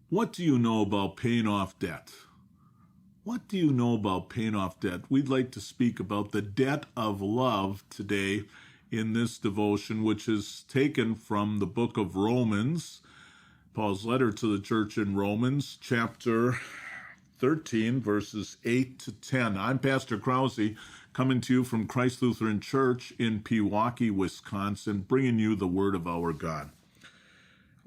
What do you know about paying off debt? What do you know about paying off debt? We'd like to speak about the debt of love today in this devotion, which is taken from the book of Romans, Paul's letter to the church in Romans, chapter 13, verses 8 to 10. I'm Pastor Krause, coming to you from Christ Lutheran Church in Pewaukee, Wisconsin, bringing you the word of our God.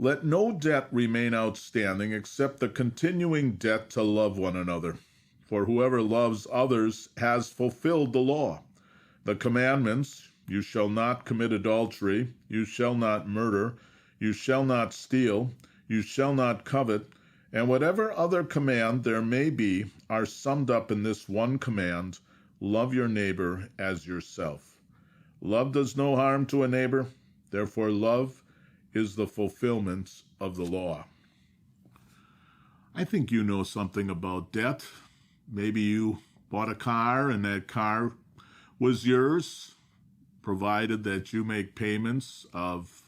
Let no debt remain outstanding except the continuing debt to love one another. For whoever loves others has fulfilled the law. The commandments, you shall not commit adultery, you shall not murder, you shall not steal, you shall not covet, and whatever other command there may be are summed up in this one command: love your neighbor as yourself. Love does no harm to a neighbor, therefore love is the fulfillment of the law. I think you know something about debt. Maybe you bought a car and that car was yours, provided that you make payments of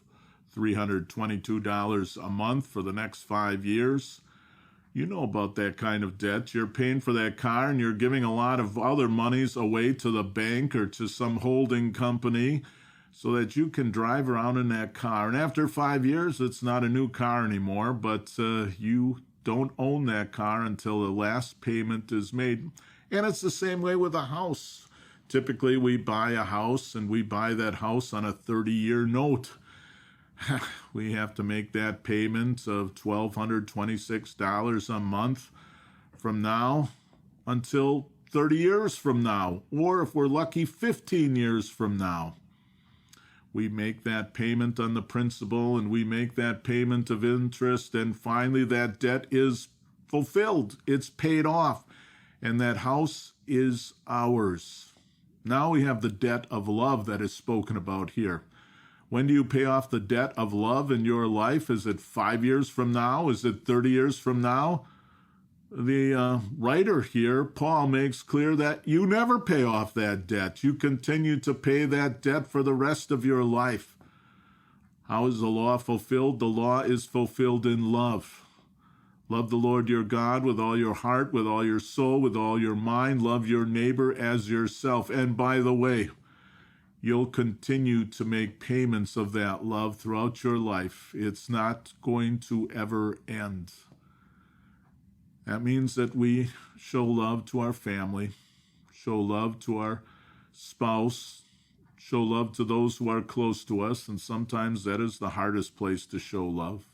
$322 a month for the next 5 years. You know about that kind of debt. You're paying for that car and you're giving a lot of other monies away to the bank or to some holding company so that you can drive around in that car. And after 5 years, it's not a new car anymore, but you don't own that car until the last payment is made. And it's the same way with a house. Typically, we buy a house and we buy that house on a 30-year note. We have to make that payment of $1,226 a month from now until 30 years from now, or if we're lucky, 15 years from now. We make that payment on the principal and we make that payment of interest, and finally that debt is fulfilled. It's paid off, and that house is ours. Now we have the debt of love that is spoken about here. When do you pay off the debt of love in your life? Is it 5 years from now? Is it 30 years from now? The writer here, Paul, makes clear that you never pay off that debt. You continue to pay that debt for the rest of your life. How is the law fulfilled? The law is fulfilled in love. Love the Lord your God with all your heart, with all your soul, with all your mind. Love your neighbor as yourself. And by the way, you'll continue to make payments of that love throughout your life. It's not going to ever end. That means that we show love to our family, show love to our spouse, show love to those who are close to us, and sometimes that is the hardest place to show love.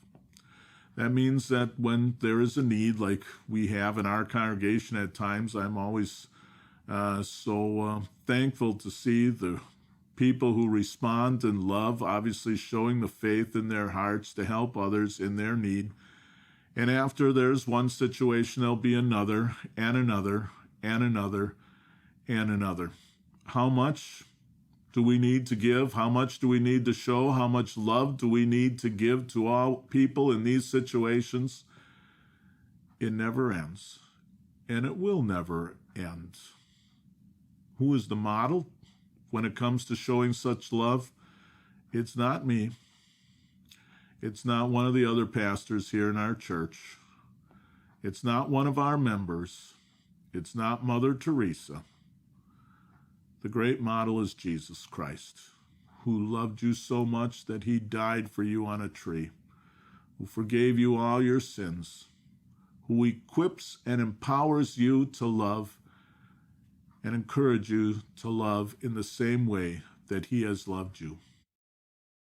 That means that when there is a need, like we have in our congregation at times, I'm always so thankful to see the people who respond in love, obviously showing the faith in their hearts to help others in their need. And after there's one situation, there'll be another, and another, and another, and another. How much do we need to give? How much do we need to show? How much love do we need to give to all people in these situations? It never ends, and it will never end. Who is the model when it comes to showing such love? It's not me. It's not one of the other pastors here in our church. It's not one of our members. It's not Mother Teresa. The great model is Jesus Christ, who loved you so much that he died for you on a tree, who forgave you all your sins, who equips and empowers you to love and encourage you to love in the same way that he has loved you.